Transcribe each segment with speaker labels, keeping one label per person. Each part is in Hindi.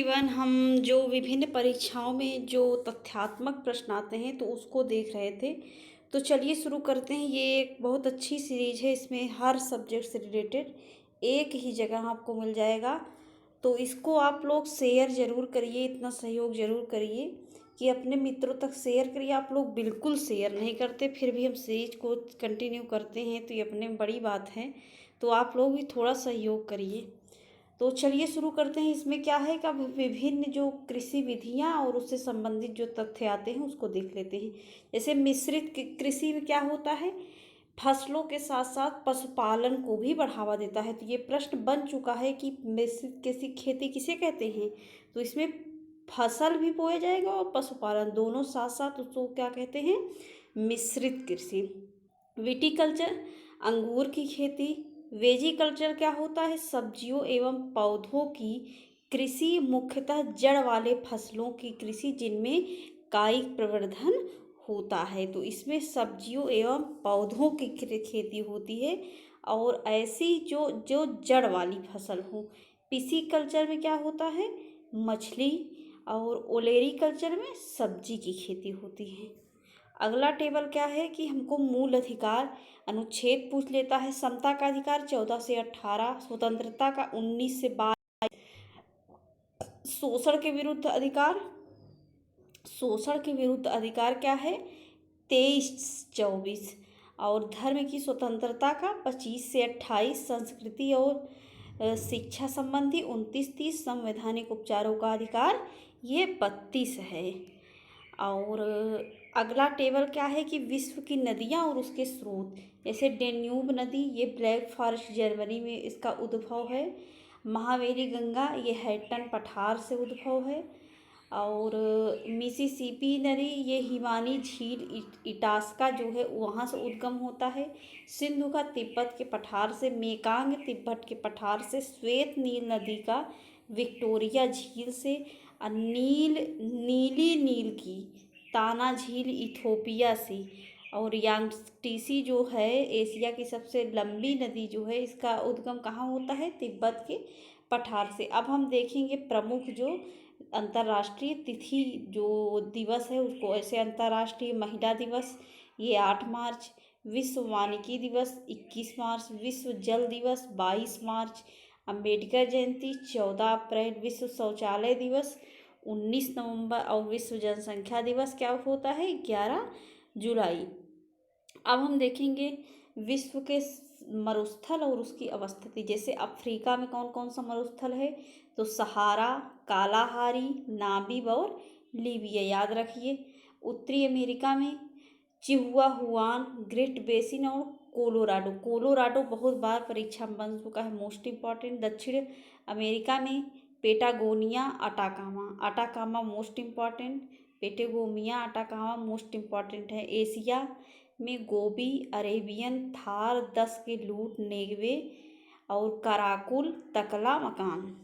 Speaker 1: इवन हम जो विभिन्न परीक्षाओं में जो तथ्यात्मक प्रश्न आते हैं तो उसको देख रहे थे। तो चलिए शुरू करते हैं। ये एक बहुत अच्छी सीरीज है, इसमें हर सब्जेक्ट से रिलेटेड एक ही जगह आपको मिल जाएगा। तो इसको आप लोग शेयर ज़रूर करिए, इतना सहयोग ज़रूर करिए कि अपने मित्रों तक शेयर करिए। आप लोग बिल्कुल शेयर नहीं करते, फिर भी हम सीरीज को कंटिन्यू करते हैं, तो ये अपने में बड़ी बात है। तो आप लोग भी थोड़ा सहयोग करिए। तो चलिए शुरू करते हैं। इसमें क्या है कि विभिन्न जो कृषि विधियां और उससे संबंधित जो तथ्य आते हैं उसको देख लेते हैं। जैसे मिश्रित कृषि में क्या होता है, फसलों के साथ साथ पशुपालन को भी बढ़ावा देता है। तो ये प्रश्न बन चुका है कि मिश्रित कृषि खेती किसे कहते हैं। तो इसमें फसल भी बोया जाएगा और पशुपालन दोनों साथ साथ, उसको क्या कहते हैं, मिश्रित कृषि। विटीकल्चर अंगूर की खेती। वेजिकल्चर क्या होता है, सब्जियों एवं पौधों की कृषि, मुख्यतः जड़ वाले फसलों की कृषि जिनमें कायिक प्रवर्धन होता है। तो इसमें सब्जियों एवं पौधों की खेती होती है और ऐसी जो जो जड़ वाली फसल हो। पिसीकल्चर में क्या होता है, मछली। और ओलेरी कल्चर में सब्जी की खेती होती है। अगला टेबल क्या है कि हमको मूल अधिकार अनुच्छेद पूछ लेता है। समता का अधिकार 14 से 18, स्वतंत्रता का 19 से 22, शोषण के विरुद्ध अधिकार, शोषण के विरुद्ध अधिकार क्या है 23-24, और धर्म की स्वतंत्रता का 25 से 28, संस्कृति और शिक्षा संबंधी 29-30, संवैधानिक उपचारों का अधिकार ये 32 है। और अगला टेबल क्या है कि विश्व की नदियाँ और उसके स्रोत। जैसे डेन्यूब नदी, ये ब्लैक फॉरेस्ट जर्मनी में इसका उद्भव है। महावेरी गंगा, ये हैटन पठार से उद्भव है। और मिसिसिपी नदी, ये हिमानी झील इटास्का जो है वहाँ से उद्गम होता है। सिंधु का तिब्बत के पठार से, मेकांग तिब्बत के पठार से, श्वेत नील नदी का विक्टोरिया झील से, नीली नील की ताना झील इथोपिया से। और यांगटीसी जो है एशिया की सबसे लंबी नदी जो है, इसका उद्गम कहाँ होता है, तिब्बत के पठार से। अब हम देखेंगे प्रमुख जो अंतर्राष्ट्रीय तिथि जो दिवस है उसको। ऐसे अंतर्राष्ट्रीय महिला दिवस ये 8 मार्च, विश्व वानिकी दिवस 21 मार्च, विश्व जल दिवस 22 मार्च, अम्बेडकर जयंती 14 अप्रैल, विश्व शौचालय दिवस 19 नवंबर, और विश्व जनसंख्या दिवस क्या होता है 11 जुलाई। अब हम देखेंगे विश्व के मरुस्थल और उसकी अवस्थिति। जैसे अफ्रीका में कौन कौन सा मरुस्थल है, तो सहारा, कालाहारी, नामीब और लीबिया, याद रखिए। उत्तरी अमेरिका में चिहुआहुआन, ग्रेट बेसिन और कोलोराडो। कोलोराडो बहुत बार परीक्षा में बन चुका है, मोस्ट इम्पॉर्टेंट। दक्षिण अमेरिका में Patagonia, Atacama. Atacama most important, Patagonia, Atacama most important है। एशिया में गोबी, अरेबियन थार, 10 के लूट, नेगवे और कराकुल, तकला मकान।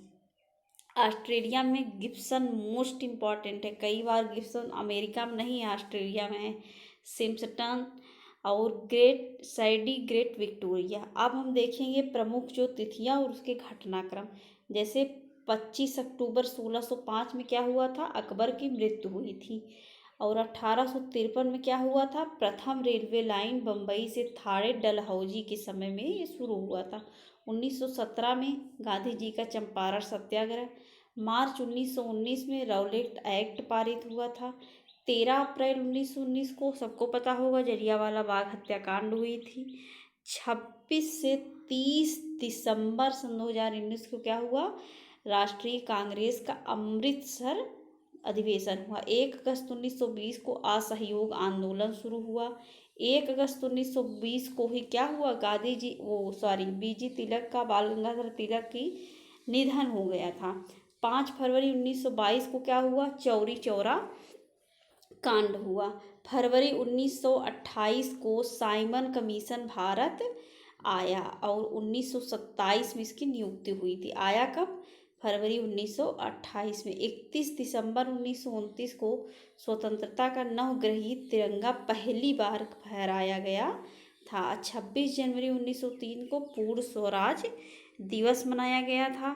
Speaker 1: ऑस्ट्रेलिया में गिब्सन मोस्ट इम्पॉर्टेंट है, कई बार गिब्सन अमेरिका में नहीं है, ऑस्ट्रेलिया में है। सिम्पसन और ग्रेट सैडी, ग्रेट विक्टोरिया। अब हम देखेंगे प्रमुख जो तिथियां और उसके घटनाक्रम। जैसे 25 अक्टूबर 1605 में क्या हुआ था, अकबर की मृत्यु हुई थी। और 1853 में क्या हुआ था, प्रथम रेलवे लाइन बम्बई से थाड़े डलहौजी के समय में ये शुरू हुआ था। 1917 में गांधी जी का चंपारण सत्याग्रह। मार्च 1919 में रौलेट एक्ट पारित हुआ था। 13 अप्रैल 1919 को सबको पता होगा जलियांवाला बाग हत्याकांड हुई थी। 26 से 30 दिसंबर सन 2019 को क्या हुआ, राष्ट्रीय कांग्रेस का अमृतसर अधिवेशन हुआ। 1 अगस्त 1920 को असहयोग आंदोलन शुरू हुआ। 1 अगस्त 1920 को ही क्या हुआ, गांधी जी बीजी तिलक का, बाल गंगाधर तिलक की निधन हो गया था। 5 फरवरी 1922 को क्या हुआ, चौरी चौरा कांड हुआ। फरवरी 1928 को साइमन कमीशन भारत आया और 1927 में इसकी नियुक्ति हुई थी। आया कब, फरवरी 1928 में। 31 दिसंबर 1929 को स्वतंत्रता का नवग्रहित तिरंगा पहली बार फहराया गया था। 26 जनवरी 1903 को पूर्ण स्वराज दिवस मनाया गया था।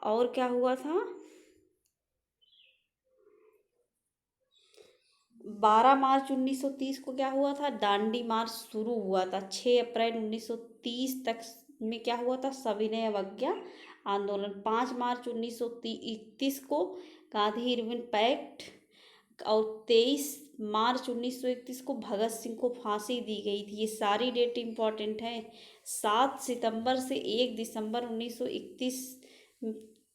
Speaker 1: और क्या हुआ था, 12 मार्च 1930 को क्या हुआ था, दांडी मार्च शुरू हुआ था। 6 अप्रैल 1930 तक में क्या हुआ था, सविनय अवज्ञा आंदोलन। 5 मार्च 1931 को गांधी इरविन पैक्ट, और 23 मार्च 1931 को भगत सिंह को फांसी दी गई थी। ये सारी डेट इम्पॉर्टेंट है। 7 सितंबर से 1 दिसंबर 1931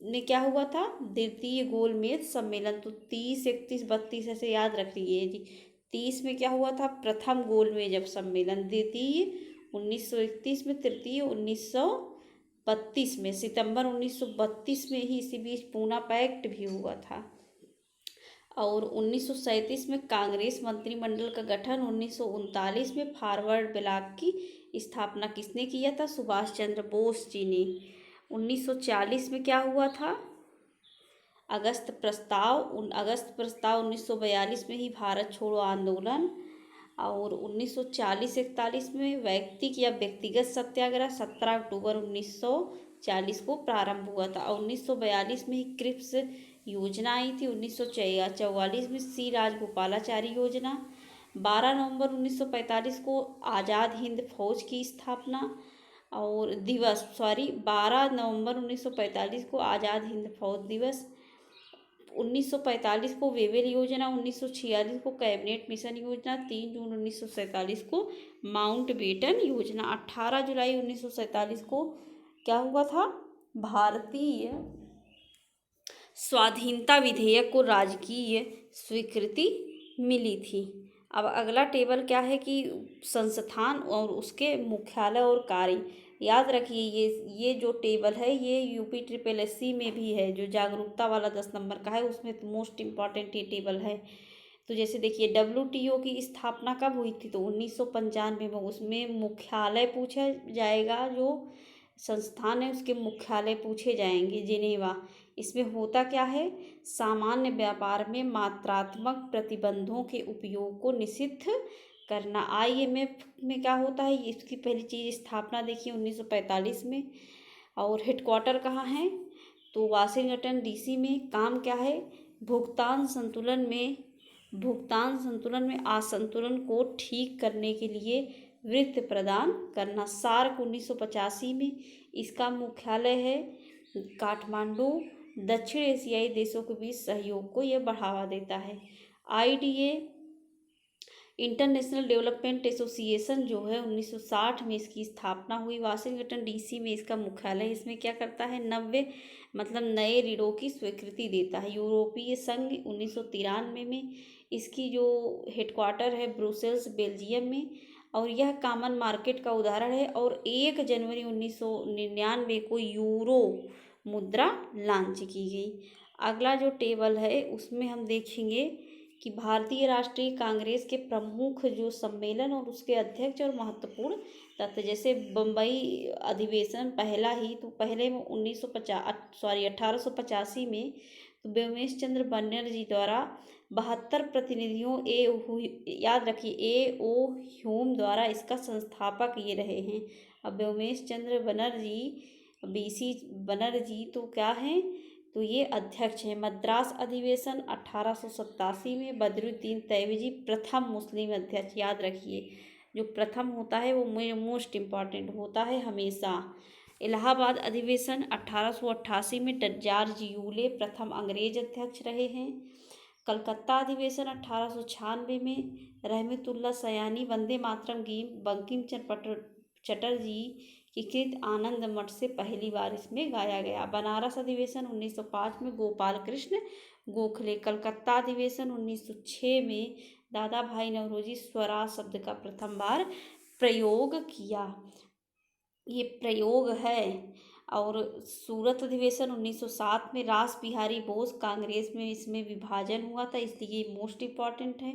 Speaker 1: में क्या हुआ था, द्वितीय गोलमेज सम्मेलन। तो 30, 31, 32 ऐसे याद रख लीजिए जी। 30 में क्या हुआ था, प्रथम गोलमेज सम्मेलन। द्वितीय 1931 में, तृतीय 1932 में। सितंबर 1932 में ही इसी बीच पूना पैक्ट भी हुआ था। और 1937 में कांग्रेस मंत्रिमंडल का गठन। 1939 में फॉरवर्ड ब्लॉक की स्थापना किसने किया था, सुभाष चंद्र बोस जी ने। 1940 में क्या हुआ था, अगस्त प्रस्ताव। अगस्त प्रस्ताव 1942 में ही भारत छोड़ो आंदोलन। और 1940-41 में व्यक्तिक या व्यक्तिगत सत्याग्रह 17 अक्टूबर 1940 को प्रारंभ हुआ था। और 1942 में ही क्रिप्स योजना आई थी। 1944 में सी राजगोपालाचारी योजना। 12 नवंबर 1945 को आज़ाद हिंद फौज की स्थापना और दिवस, 12 नवंबर 1945 को आज़ाद हिंद फौज दिवस। 1945 को वेवेल योजना। 1946 को कैबिनेट मिशन योजना। 3 जून 1947 को माउंटबेटन योजना। 18 जुलाई 1947 को क्या हुआ था, भारतीय स्वाधीनता विधेयक को राजकीय स्वीकृति मिली थी। अब अगला टेबल क्या है कि संस्थान और उसके मुख्यालय और कार्य। याद रखिए ये जो टेबल है ये यूपी ट्रिपल एससी में भी है, जो जागरूकता वाला 10 नंबर का है उसमें तो मोस्ट इम्पॉर्टेंट ये टेबल है। तो जैसे देखिए WTO की स्थापना कब हुई थी, तो 1995 में। उसमें मुख्यालय पूछा जाएगा, जो संस्थान है उसके मुख्यालय पूछे जाएंगे, जिनेवा। इसमें होता क्या है, सामान्य व्यापार में मात्रात्मक प्रतिबंधों के उपयोग को निषिद्ध करना। IMF में क्या होता है, इसकी पहली चीज़ स्थापना देखिए 1945 में। और हेडक्वार्टर कहाँ है, तो वाशिंगटन DC में। काम क्या है, भुगतान संतुलन में असंतुलन को ठीक करने के लिए वित्त प्रदान करना। सार्क 1985 में। इसका मुख्यालय है काठमांडू। दक्षिण एशियाई देशों के बीच सहयोग को यह बढ़ावा देता है। IDA इंटरनेशनल डेवलपमेंट एसोसिएशन जो है 1960 में इसकी स्थापना हुई। वाशिंगटन DC में इसका मुख्यालय। इसमें क्या करता है, 90 नए ऋणों की स्वीकृति देता है। यूरोपीय संघ 1993 में। इसकी जो हेडक्वार्टर है ब्रुसेल्स बेल्जियम में। और यह कॉमन मार्केट का उदाहरण है। और 1 जनवरी 1999 को यूरो मुद्रा लॉन्च की गई। अगला जो टेबल है उसमें हम देखेंगे कि भारतीय राष्ट्रीय कांग्रेस के प्रमुख जो सम्मेलन और उसके अध्यक्ष और महत्वपूर्ण तथ्य। जैसे बम्बई अधिवेशन पहला ही, तो पहले में 1885 में तो व्योमेश चंद्र बनर्जी द्वारा 72 प्रतिनिधियों याद रखिए AO ह्यूम द्वारा इसका संस्थापक ये रहे हैं। अब व्योमेश चंद्र बनर्जी, BC बनर्जी तो क्या है, तो ये अध्यक्ष हैं। मद्रास अधिवेशन 1887 में। बदरुद्दीन तैयबजी प्रथम मुस्लिम अध्यक्ष। याद रखिए जो प्रथम होता है वो मोस्ट इम्पॉर्टेंट होता है हमेशा। इलाहाबाद अधिवेशन 1888 में। जॉर्ज यूले प्रथम अंग्रेज अध्यक्ष रहे हैं। कलकत्ता अधिवेशन 1896 में। रहमतुल्लाह सयानी वंदे मातरम गीत बंकिम चंद्र चटर्जी की कृत आनंद मठ से पहली बार इसमें गाया गया। बनारस अधिवेशन 1905 में। गोपाल कृष्ण गोखले। कलकत्ता अधिवेशन 1906 में। दादा भाई नौरोजी स्वराज शब्द का प्रथम बार प्रयोग किया, ये प्रयोग है। और सूरत अधिवेशन 1907 में। रास बिहारी बोस कांग्रेस में इसमें विभाजन हुआ था, इसलिए ये मोस्ट इम्पॉर्टेंट है।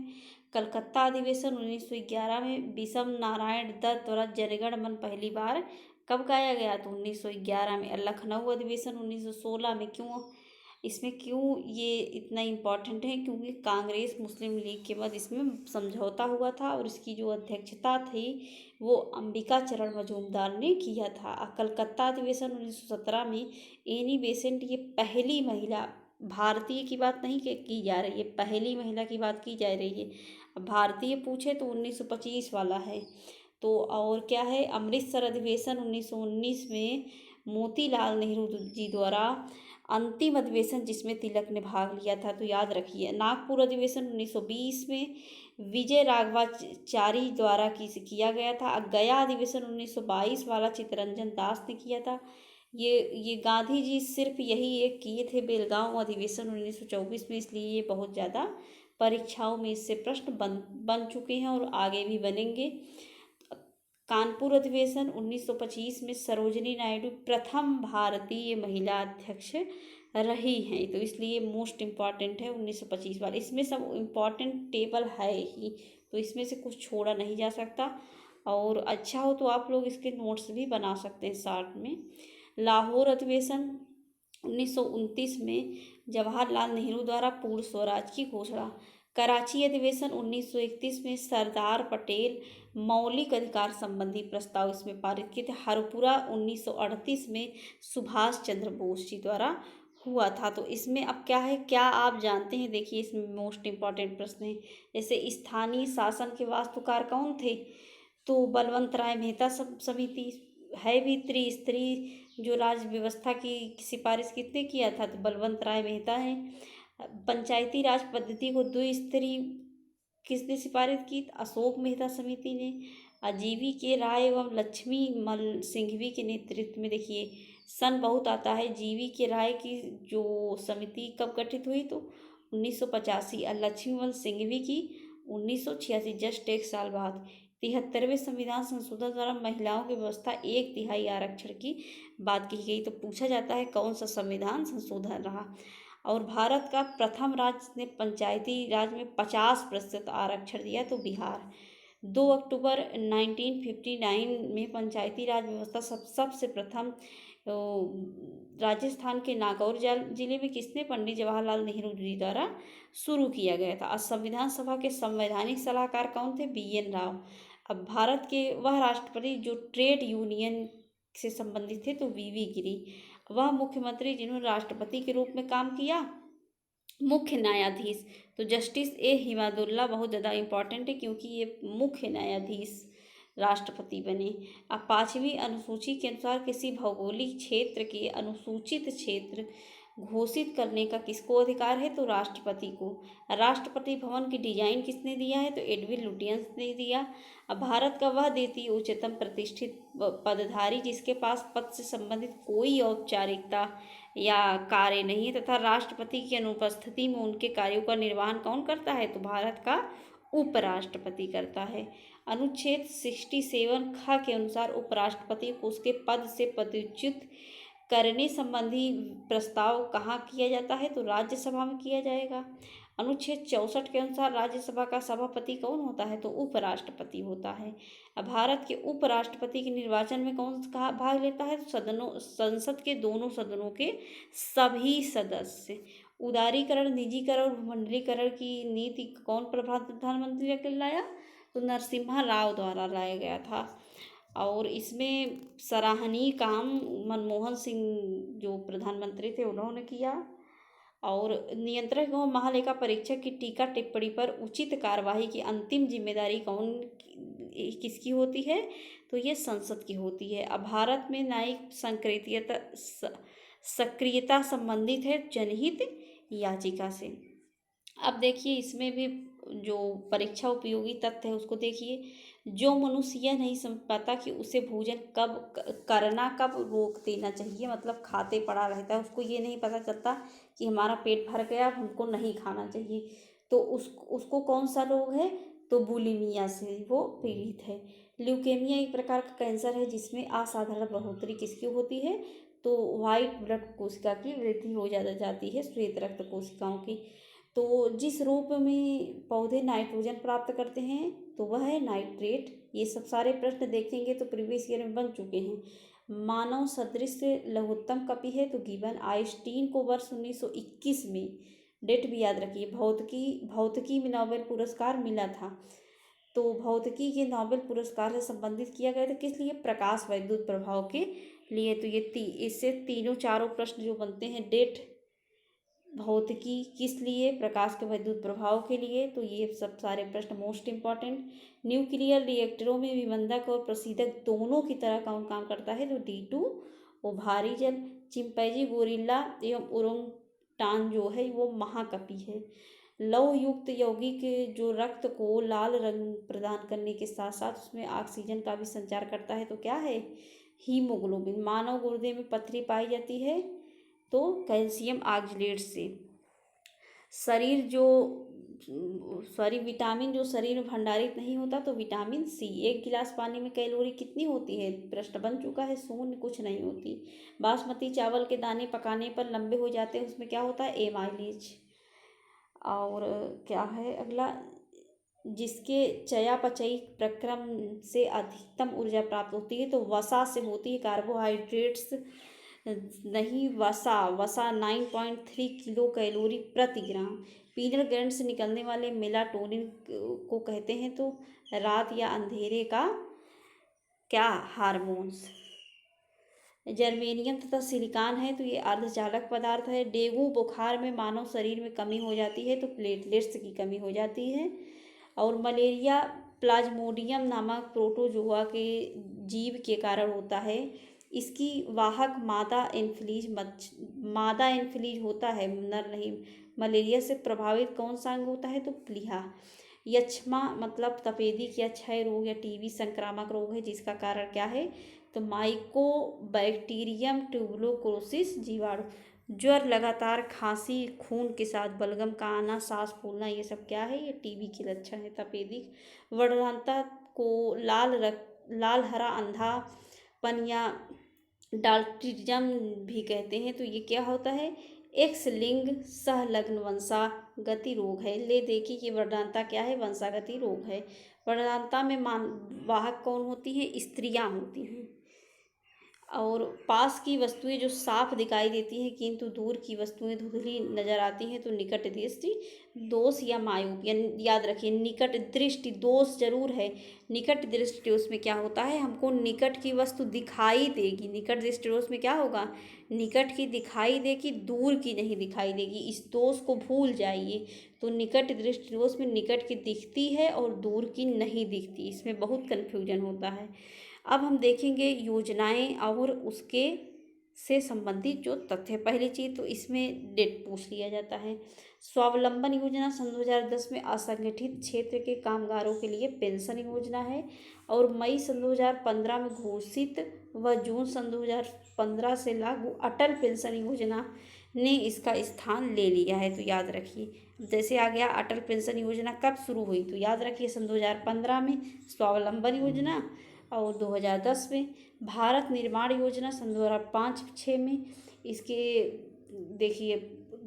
Speaker 1: कलकत्ता अधिवेशन 1911 में। विषम नारायण दत्त द्वारा जनगण मन पहली बार कब गाया गया, तो 1911 में। लखनऊ अधिवेशन 1916 में। क्यों ये इतना इम्पॉर्टेंट है, क्योंकि कांग्रेस मुस्लिम लीग के बाद इसमें समझौता हुआ था और इसकी जो अध्यक्षता थी वो अंबिका चरण मजूमदार ने किया था। कलकत्ता अधिवेशन 1917 में। एनी बेसेंट ये पहली महिला भारतीय की बात नहीं की जा रही है, पहली महिला की बात की जा रही है। अब भारतीय पूछे तो 1925 वाला है। तो और क्या है, अमृतसर अधिवेशन 1919 में मोतीलाल नेहरू जी द्वारा अंतिम अधिवेशन जिसमें तिलक ने भाग लिया था, तो याद रखिए। नागपुर अधिवेशन 1920 में विजय राघवाचारी द्वारा किया गया था। गया अधिवेशन 1922 वाला चित्तरंजन दास ने किया था। ये गांधी जी सिर्फ यही एक किए थे, बेलगांव अधिवेशन 1924 में, इसलिए ये बहुत ज़्यादा परीक्षाओं में इससे प्रश्न बन चुके हैं और आगे भी बनेंगे। कानपुर अधिवेशन 1925 में सरोजिनी नायडू प्रथम भारतीय महिला अध्यक्ष रही हैं, तो इसलिए मोस्ट इम्पॉर्टेंट है 1925 वाला। इसमें सब इम्पॉर्टेंट टेबल है ही, तो इसमें से कुछ छोड़ा नहीं जा सकता। और अच्छा हो तो आप लोग इसके नोट्स भी बना सकते हैं साथ में। लाहौर अधिवेशन 1929 में जवाहरलाल नेहरू द्वारा पूर्ण स्वराज की घोषणा। कराची अधिवेशन 1931 में सरदार पटेल मौलिक अधिकार संबंधी प्रस्ताव इसमें पारित किए थे। हरपुरा 1938 में सुभाष चंद्र बोस जी द्वारा हुआ था। तो इसमें अब क्या है, क्या आप जानते हैं, देखिए इसमें मोस्ट इम्पॉर्टेंट प्रश्न है। जैसे स्थानीय शासन के वास्तुकार कौन थे, तो बलवंत राय मेहता समिति है भी। त्रिस्तरीय जो राज्य व्यवस्था की सिफारिश किसने किया था, तो बलवंत राय मेहता है। पंचायती राज पद्धति को द्विस्तरीय किसने सिफारिश की, अशोक मेहता समिति ने। जीवी के राय एवं लक्ष्मी मल सिंघवी के नेतृत्व में, देखिए सन बहुत आता है, जीवी के राय की जो समिति कब गठित हुई, तो 1985, और लक्ष्मीमल सिंघवी की 1986, जस्ट एक साल बाद। 73वें संविधान संशोधन द्वारा महिलाओं की व्यवस्था 1/3 आरक्षण की बात की गई। तो पूछा जाता है कौन सा संविधान संशोधन रहा। और भारत का प्रथम राज्य ने पंचायती राज में 50% आरक्षण दिया, तो बिहार। 2 अक्टूबर 1959 में पंचायती राज व्यवस्था सबसे प्रथम राजस्थान के नागौर जिले में किसने, पंडित जवाहरलाल नेहरू जी द्वारा शुरू किया गया था। और संविधान सभा के संवैधानिक सलाहकार कौन थे, BN राव। अब भारत के वह राष्ट्रपति जो ट्रेड यूनियन से संबंधित थे, तो VV गिरी। वह मुख्यमंत्री जिन्होंने राष्ट्रपति के रूप में काम किया, मुख्य न्यायाधीश, तो जस्टिस A हिमादुल्ला बहुत ज़्यादा इम्पॉर्टेंट है, क्योंकि ये मुख्य न्यायाधीश राष्ट्रपति बने। अब 5वीं अनुसूची के अनुसार किसी भौगोलिक क्षेत्र के अनुसूचित क्षेत्र घोषित करने का किसको अधिकार है, तो राष्ट्रपति को। राष्ट्रपति भवन की डिजाइन किसने दिया है, तो एडविन लुटियंस ने दिया। अब भारत का वह द्वितीय उच्चतम प्रतिष्ठित पदधारी जिसके पास पद से संबंधित कोई औपचारिकता या कार्य नहीं है तथा राष्ट्रपति की अनुपस्थिति में उनके कार्यों का निर्वहन कौन करता है, तो भारत का उपराष्ट्रपति करता है। अनुच्छेद 67 ख के अनुसार उपराष्ट्रपति को उसके पद से पदच्युत करने संबंधी प्रस्ताव कहाँ किया जाता है, तो राज्यसभा में किया जाएगा। अनुच्छेद 64 के अनुसार राज्यसभा का सभापति कौन होता है, तो उपराष्ट्रपति होता है। अब भारत के उपराष्ट्रपति के निर्वाचन में कौन कहाँ भाग लेता है, तो संसद के दोनों सदनों के सभी सदस्य। उदारीकरण, निजीकरण और भूमंडलीकरण की नीति कौन प्रधानमंत्री ने लाया, तो नरसिम्हा राव द्वारा लाया गया था। और इसमें सराहनीय काम मनमोहन सिंह जो प्रधानमंत्री थे उन्होंने किया। और नियंत्रक एवं महालेखा परीक्षक की टीका टिप्पणी पर उचित कार्यवाही की अंतिम जिम्मेदारी किसकी होती है, तो ये संसद की होती है। अब भारत में न्यायिक सक्रियता संबंधित है जनहित याचिका से। अब देखिए इसमें भी जो परीक्षा उपयोगी तथ्य है उसको देखिए। जो मनुष्य यह नहीं समझ पाता कि उसे भोजन कब रोक देना चाहिए, मतलब खाते पड़ा रहता है, उसको ये नहीं पता चलता कि हमारा पेट भर गया, हमको नहीं खाना चाहिए, तो उसको कौन सा रोग है, तो बुलिमिया से वो पीड़ित है। ल्यूकेमिया एक प्रकार का कैंसर है जिसमें असाधारण बढ़ोतरी किसकी होती है, तो वाइट ब्लड कोशिका की वृद्धि हो जाती है, श्वेत रक्त कोशिकाओं की। तो जिस रूप में पौधे नाइट्रोजन प्राप्त करते हैं तो वह है नाइट्रेट। ये सब सारे प्रश्न देखेंगे तो प्रीवियस ईयर में बन चुके हैं। मानव सदृश लघुत्तम कपि है, तो गिबन। आइंस्टीन को वर्ष 1921 में, डेट भी याद रखिए, भौतिकी में नोबेल पुरस्कार मिला था। तो भौतिकी के नोबेल पुरस्कार से संबंधित किया गया था किस लिए, प्रकाश वैद्युत प्रभाव के लिए। तो ये इससे तीनों चारों प्रश्न जो बनते हैं, भौतिकी किस लिए, प्रकाश के वैद्युत प्रभाव के लिए। तो ये सब सारे प्रश्न मोस्ट इम्पॉर्टेंट। न्यूक्लियर रिएक्टरों में विमंदक और प्रसीदक दोनों की तरह कौन काम करता है, तो D2 वो भारी जल। चिंपैंजी, गोरिल्ला एवं ओरंगटान जो है वो महाकपि है। लौह युक्त यौगिक जो रक्त को लाल रंग प्रदान करने के साथ साथ उसमें ऑक्सीजन का भी संचार करता है, तो क्या है, हीमोग्लोबिन। मानव गुर्दे में पथरी पाई जाती है, तो कैल्शियम ऑक्सलेट से। शरीर जो विटामिन जो शरीर में भंडारित नहीं होता, तो विटामिन सी। 1 गिलास पानी में कैलोरी कितनी होती है, प्रश्न बन चुका है, शून्य, कुछ नहीं होती। बासमती चावल के दाने पकाने पर लंबे हो जाते हैं, उसमें क्या होता है, एमाइलेज। और क्या है अगला, जिसके चयापचयी प्रक्रम से अधिकतम ऊर्जा प्राप्त होती है, तो वसा से होती है, कार्बोहाइड्रेट्स नहीं, वसा 9.3 किलो कैलोरी प्रति ग्राम। पीनल ग्लैंड से निकलने वाले मेलाटोनिन को कहते हैं, तो रात या अंधेरे का क्या, हार्मोन्स। जर्मेनियम तथा सिलिकॉन है, तो ये अर्धचालक पदार्थ है। डेंगू बुखार में मानव शरीर में कमी हो जाती है, तो प्लेटलेट्स की कमी हो जाती है। और मलेरिया प्लाज्मोडियम नामक प्रोटोजोआ के जीव के कारण होता है। इसकी वाहक मादा एन्फ्लीज होता है, नर नहीं। मलेरिया से प्रभावित कौन सा अंग होता है, तो प्लीहा। यक्ष्मा मतलब तपेदिक या क्षय रोग या टीबी संक्रामक रोग है, जिसका कारण क्या है, तो माइकोबैक्टीरियम ट्यूबरकुलोसिस जीवाणु। ज्वर, लगातार खांसी, खून के साथ बलगम का आना, सांस फूलना, ये सब क्या है, ये टीबी के लक्षण है, तपेदिक। वर्णनाता को लाल हरा अंधापन या डाल्टिज्म भी कहते हैं, तो ये क्या होता है, एक्स लिंग सहलग्न वंशागति रोग है। ले देखिए कि वर्णनाता क्या है, वंशागति रोग है। वर्णनाता में वाहक कौन होती हैं, स्त्रियां होती हैं। और पास की वस्तुएं जो साफ दिखाई देती हैं किंतु दूर की वस्तुएं धुंधली नजर आती हैं, तो निकट दृष्टि दोष या मायोपिया। याद रखिए, निकट दृष्टि दोष जरूर है। निकट दृष्टि उसमें क्या होता है, हमको निकट की वस्तु दिखाई देगी। निकट दृष्टि दोष में क्या होगा, निकट की दिखाई देगी, दूर की नहीं दिखाई देगी। इस दोष को भूल जाइए। तो निकट दृष्टि दोष में निकट की दिखती है और दूर की नहीं दिखती, इसमें बहुत कन्फ्यूजन होता है। अब हम देखेंगे योजनाएं और उसके से संबंधित जो तथ्य। पहली चीज़ तो इसमें डेट पूछ लिया जाता है। स्वावलंबन योजना सन 2010 में असंगठित क्षेत्र के कामगारों के लिए पेंशन योजना है, और मई सन 2015 में घोषित व जून सन 2015 से लागू अटल पेंशन योजना ने इसका स्थान ले लिया है। तो याद रखिए, जैसे आ गया अटल पेंशन योजना कब शुरू हुई, तो याद रखिए सन 2015 में स्वावलंबन योजना, और 2010 में भारत निर्माण योजना सन 2005-6 में। इसके देखिए,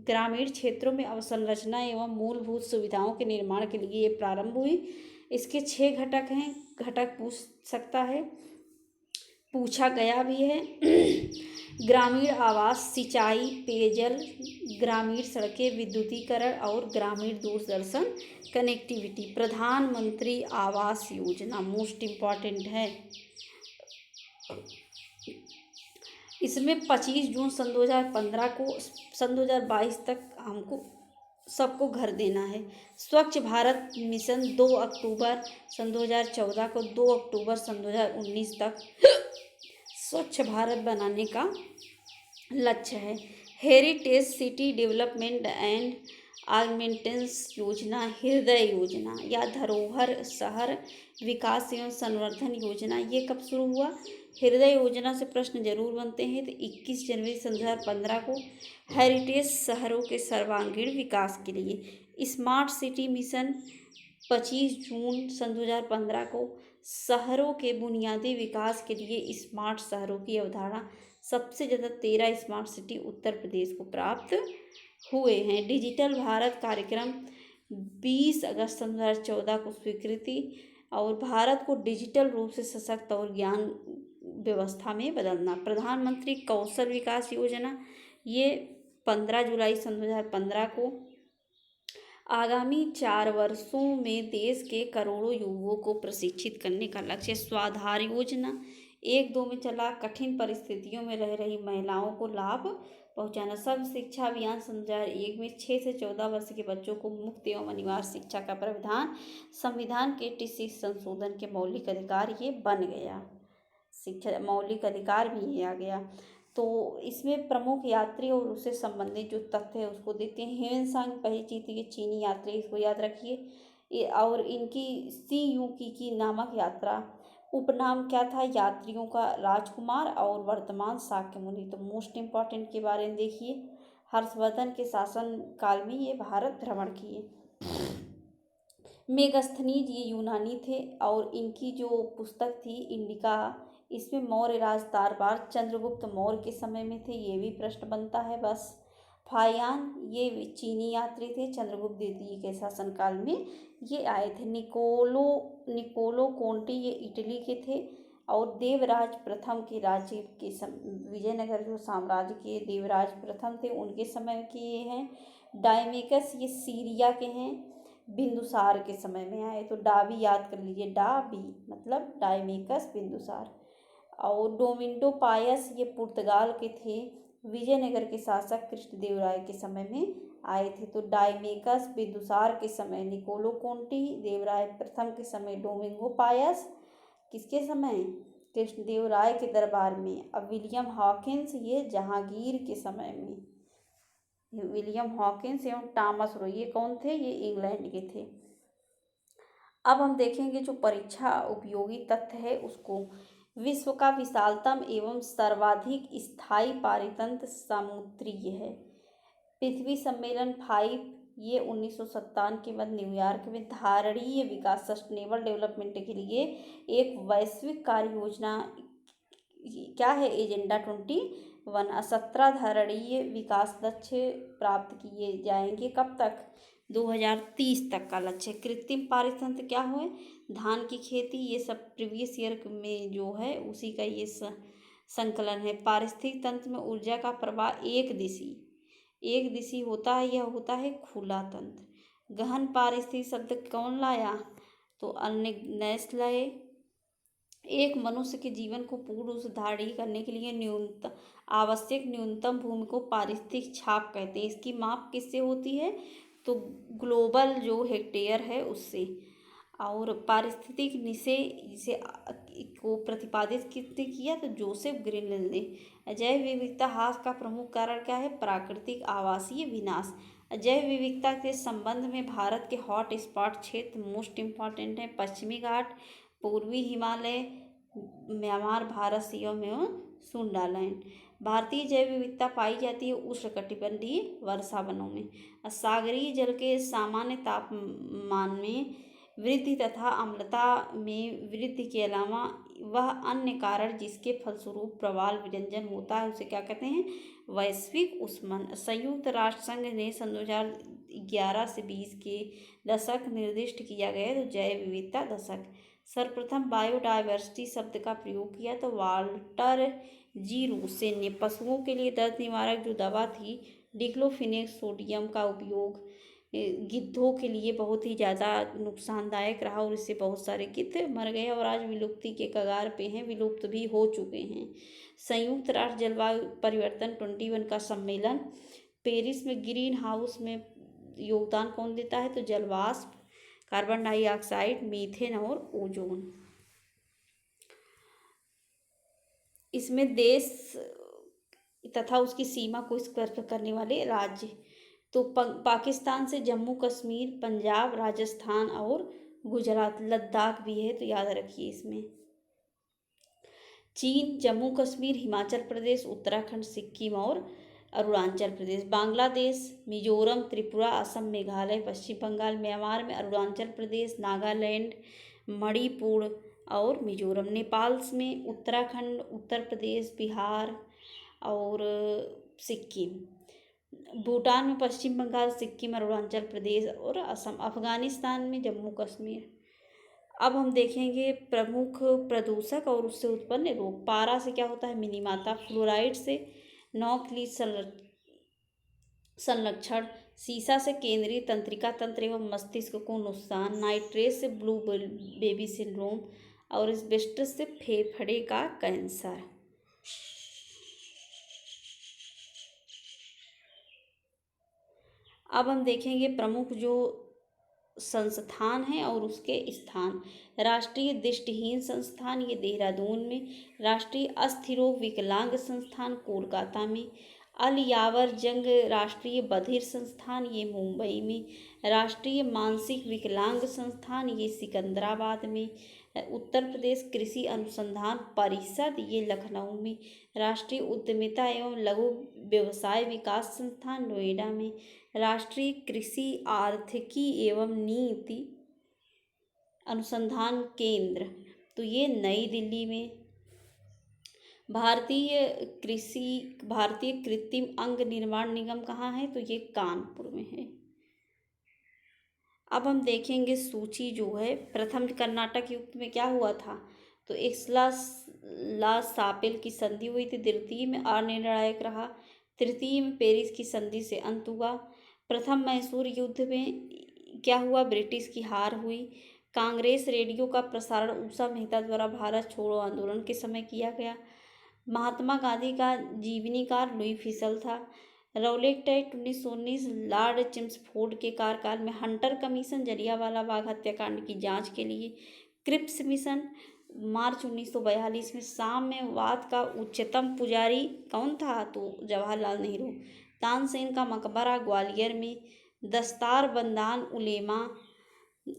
Speaker 1: ग्रामीण क्षेत्रों में अवसंरचना एवं मूलभूत सुविधाओं के निर्माण के लिए ये प्रारंभ हुई। इसके 6 घटक हैं, घटक पूछ सकता है, पूछा गया भी है। ग्रामीण आवास, सिंचाई, पेयजल, ग्रामीण सड़कें, विद्युतीकरण और ग्रामीण दूरदर्शन कनेक्टिविटी। प्रधानमंत्री आवास योजना मोस्ट इम्पॉर्टेंट है। इसमें 25 जून सन 2015 को सन 2022 तक हमको सबको घर देना है। स्वच्छ भारत मिशन 2 अक्टूबर सन 2014 को 2 अक्टूबर सन 2019 तक स्वच्छ भारत बनाने का लक्ष्य है। हेरिटेज सिटी डेवलपमेंट एंड ऑगमेंटेंस योजना, हृदय योजना या धरोहर शहर विकास एवं संवर्धन योजना, ये कब शुरू हुआ, हृदय योजना से प्रश्न जरूर बनते हैं। तो 21 जनवरी सन 2015 को हेरिटेज शहरों के सर्वांगीण विकास के लिए। स्मार्ट सिटी मिशन 25 जून सन 2015 को शहरों के बुनियादी विकास के लिए स्मार्ट शहरों की अवधारणा। सबसे ज़्यादा 13 स्मार्ट सिटी उत्तर प्रदेश को प्राप्त हुए हैं। डिजिटल भारत कार्यक्रम 20 अगस्त सन 2014 को स्वीकृति, और भारत को डिजिटल रूप से सशक्त और ज्ञान व्यवस्था में बदलना। प्रधानमंत्री कौशल विकास योजना, ये 15 जुलाई सन 2015 को। आगामी 4 वर्षों में देश के करोड़ों युवाओं को प्रशिक्षित करने का लक्ष्य। स्वाधार योजना 1-2 में चला, कठिन परिस्थितियों में रह रही महिलाओं को लाभ पहुंचाना। सर्व शिक्षा अभियान सन 2001 में 6 से 14 वर्ष के बच्चों को मुफ्त एवं अनिवार्य शिक्षा का प्रावधान संविधान के 86 संशोधन के मौलिक अधिकार ये बन गया। शिक्षा मौलिक अधिकार भी ये आ गया। तो इसमें प्रमुख यात्री और उससे संबंधित जो तथ्य है उसको देखते हैं। ह्वेनसांग पहली चीज थी कि चीनी यात्री, इसको याद रखिए। और इनकी सी यू की नामक यात्रा उपनाम क्या था? यात्रियों का राजकुमार और वर्तमान शाक्य मुनि। तो मोस्ट इम्पॉर्टेंट के बारे में देखिए, हर्षवर्धन के शासन काल में ये भारत भ्रमण किए। मेगस्थनीज ये यूनानी थे और इनकी जो पुस्तक थी इंडिका, इसमें मौर्य राज दरबार चंद्रगुप्त मौर्य के समय में थे, ये भी प्रश्न बनता है बस। फायान ये चीनी यात्री थे, चंद्रगुप्त द्वितीय के शासनकाल में ये आए थे। निकोलो कोंटी ये इटली के थे और देवराज प्रथम के राज्य के विजयनगर जो साम्राज्य के देवराज प्रथम थे उनके समय के ये हैं। डायमेकस ये सीरिया के हैं, बिंदुसार के समय में आए। तो डा भी याद कर लीजिए, डा बी मतलब डायमेकस बिंदुसार। और डोमिंडो पायस ये पुर्तगाल के थे, विजयनगर के शासक कृष्णदेवराय के समय में आए थे। तो डायमेकस बिंदुसार के समय, निकोलो कोंटी देवराय प्रथम के समय, डोमिंगो पायस किसके समय? कृष्णदेवराय के दरबार में। अब विलियम हॉकिंस ये जहांगीर के समय में। विलियम हॉकिंस एवं टॉमस रो ये कौन थे? ये इंग्लैंड के थे। अब हम देखेंगे जो परीक्षा उपयोगी तथ्य है उसको। विश्व का विशालतम एवं सर्वाधिक स्थायी पारितंत्र समुद्रीय है। पृथ्वी सम्मेलन 5 ये 1957 के बाद न्यूयॉर्क में धारणीय विकास सस्टेनेबल डेवलपमेंट के लिए एक वैश्विक कार्य योजना क्या है? एजेंडा 21। 17 धारणीय विकास लक्ष्य प्राप्त किए जाएंगे। कब तक? 2030 तक का लक्ष्य। कृत्रिम पारितंत्र क्या हुए? धान की खेती, ये सब प्रीवियस ईयर में जो है उसी का ये संकलन है। पारिस्थितिक तंत्र में ऊर्जा का प्रवाह एक दिशी होता है, यह होता है खुला तंत्र। गहन पारिस्थितिक शब्द कौन लाया? तो अर्नेस्ट लाए। एक मनुष्य के जीवन को पूर्ण रूप से धारण करने के लिए आवश्यक न्यूनतम भूमि को पारिस्थितिक छाप कहते हैं। इसकी माप किससे होती है? तो ग्लोबल जो हेक्टेयर है उससे। और पारिस्थितिक निशे इसे को प्रतिपादित किसने किया? तो जोसेफ ग्रीनलैंड ने। जैव विविधता ह्रास का प्रमुख कारण क्या है? प्राकृतिक आवासीय विनाश। जैव विविधता के संबंध में भारत के हॉट स्पॉट क्षेत्र मोस्ट इम्पॉर्टेंट है। पश्चिमी घाट, पूर्वी हिमालय, म्यांमार, भारत, सियोम एवं सुंडालैंड। भारतीय जैव विविधता पाई जाती है उष्णकटिबंधीय वर्षा वनों में। सागरीय जल के सामान्य तापमान में वृद्धि तथा अम्लता में वृद्धि के अलावा वह अन्य कारण जिसके फलस्वरूप प्रवाल विरंजन होता है उसे क्या कहते हैं? वैश्विक ऊष्मन। संयुक्त राष्ट्र संघ ने सन 2011 से 20 के दशक निर्दिष्ट किया गया तो जैव विविधता दशक। सर्वप्रथम बायोडायवर्सिटी शब्द का प्रयोग किया तो वाल्टर जी रूसेन ने। पशुओं के लिए दर्द निवारक जो दवा थी डिक्लोफिनेक सोडियम का उपयोग गिद्धों के लिए बहुत ही ज़्यादा नुकसानदायक रहा और इससे बहुत सारे गिद्ध मर गए और आज विलुप्ति के कगार पे हैं, विलुप्त भी हो चुके हैं। संयुक्त राष्ट्र जलवायु परिवर्तन 21 का सम्मेलन पेरिस में ग्रीन हाउस में योगदान कौन देता है? तो जलवाष्प, कार्बन डाइऑक्साइड, मीथेन और ओजोन। इसमें देश तथा उसकी सीमा को स्पर्श करने वाले राज्य तो पाकिस्तान से जम्मू कश्मीर, पंजाब, राजस्थान और गुजरात, लद्दाख भी है तो याद रखिए इसमें। चीन, जम्मू कश्मीर, हिमाचल प्रदेश, उत्तराखंड, सिक्किम और अरुणाचल प्रदेश। बांग्लादेश, मिजोरम, त्रिपुरा, असम, मेघालय, पश्चिम बंगाल, म्यांमार में अरुणाचल प्रदेश, नागालैंड, मणिपुर और मिजोरम। नेपाल में उत्तराखंड, उत्तर प्रदेश, बिहार और सिक्किम। भूटान में पश्चिम बंगाल, सिक्किम, अरुणाचल प्रदेश और असम। अफगानिस्तान में जम्मू कश्मीर। अब हम देखेंगे प्रमुख प्रदूषक और उससे उत्पन्न रोग। पारा से क्या होता है? मिनीमाता। फ्लोराइड से नौकली संरक्षण। सीसा से केंद्रीय तंत्रिका तंत्र एवं मस्तिष्क को नुकसान। नाइट्रेट से ब्लू बेबी सिंड्रोम और एस्बेस्टस से फेफड़े का कैंसर। अब हम देखेंगे प्रमुख जो संस्थान हैं और उसके स्थान। राष्ट्रीय दृष्टिहीन संस्थान ये देहरादून में, राष्ट्रीय अस्थिरोग विकलांग संस्थान कोलकाता में, अल यावर जंग राष्ट्रीय बधिर संस्थान ये मुंबई में, राष्ट्रीय मानसिक विकलांग संस्थान ये सिकंदराबाद में, उत्तर प्रदेश कृषि अनुसंधान परिषद ये लखनऊ में, राष्ट्रीय उद्यमिता एवं लघु व्यवसाय विकास संस्थान नोएडा में, राष्ट्रीय कृषि आर्थिकी एवं नीति अनुसंधान केंद्र तो ये नई दिल्ली में, भारतीय कृत्रिम अंग निर्माण निगम कहाँ है तो ये कानपुर में है। अब हम देखेंगे सूची जो है, प्रथम कर्नाटक युग में क्या हुआ था तो एक्सला ला सापेल की संधि हुई थी, द्वितीय में अनिर्णायक रहा, तृतीय में पेरिस की संधि से अंत हुआ, प्रथम मैसूर युद्ध में क्या हुआ ब्रिटिश की हार हुई, कांग्रेस रेडियो का प्रसारण उषा मेहता द्वारा भारत छोड़ो आंदोलन के समय किया गया, महात्मा गांधी का जीवनीकार लुई फिशल था, रौलेट एक्ट 1919 लॉर्ड चिम्सफोर्ड के कार्यकाल में हंटर कमीशन जलियांवाला बाग हत्याकांड की जांच के लिए, क्रिप्स मिशन मार्च 1942 में, साम्यवाद का उच्चतम पुजारी कौन था तो जवाहरलाल नेहरू, तानसेन का मकबरा ग्वालियर में, दस्तार बंदान उलेमा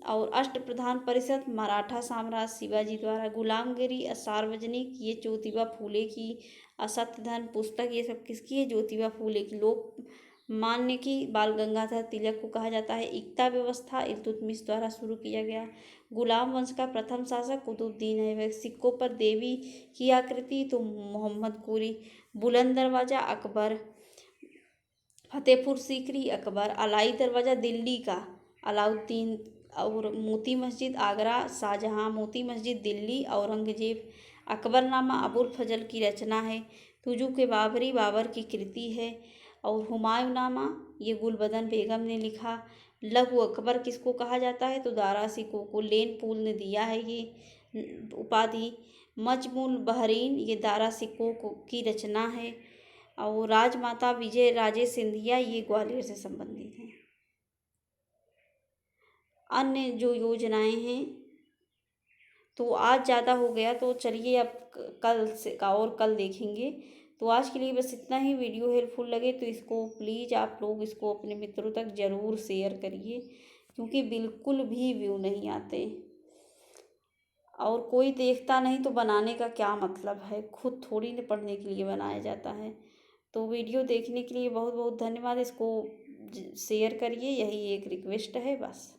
Speaker 1: और अष्टप्रधान परिषद मराठा साम्राज्य शिवाजी द्वारा, गुलामगिरी सार्वजनिक ये ज्योतिबा फूले की, असत्य धन पुस्तक ये सब किसकी है ज्योतिबा फूले की, लोक मान्य की बाल गंगाधर तिलक को कहा जाता है, एकता व्यवस्था इल्तुतमिश द्वारा शुरू किया गया, गुलाम वंश का प्रथम शासक कुतुबुद्दीन ऐबक, सिक्कों पर देवी की आकृति तो मोहम्मद गोरी, बुलंद दरवाजा अकबर, फतेहपुर सीकरी अकबर, अलाई दरवाजा दिल्ली का अलाउद्दीन और मोती मस्जिद आगरा शाहजहाँ, मोती मस्जिद दिल्ली औरंगजेब, अकबरनामा अबुल फजल की रचना है, तुजू के बाबरी बाबर की कृति है और हुमायूंनामा ये गुलबदन बेगम ने लिखा, लघु अकबर किसको कहा जाता है तो दारा सिकों को लेन पूल ने दिया है ये उपाधि, मजमुल बहरीन ये दारा सिकों की रचना है और राजमाता विजय राजे सिंधिया ये ग्वालियर से संबंधित हैं। अन्य जो योजनाएं हैं तो आज ज़्यादा हो गया तो चलिए अब कल से का और कल देखेंगे। तो आज के लिए बस इतना ही। वीडियो हेल्पफुल लगे तो इसको प्लीज़ आप लोग इसको अपने मित्रों तक ज़रूर शेयर करिए, क्योंकि बिल्कुल भी व्यू नहीं आते और कोई देखता नहीं तो बनाने का क्या मतलब है, खुद थोड़ी न पढ़ने के लिए बनाया जाता है। तो वीडियो देखने के लिए बहुत बहुत धन्यवाद। इसको शेयर करिए, यही एक रिक्वेस्ट है बस।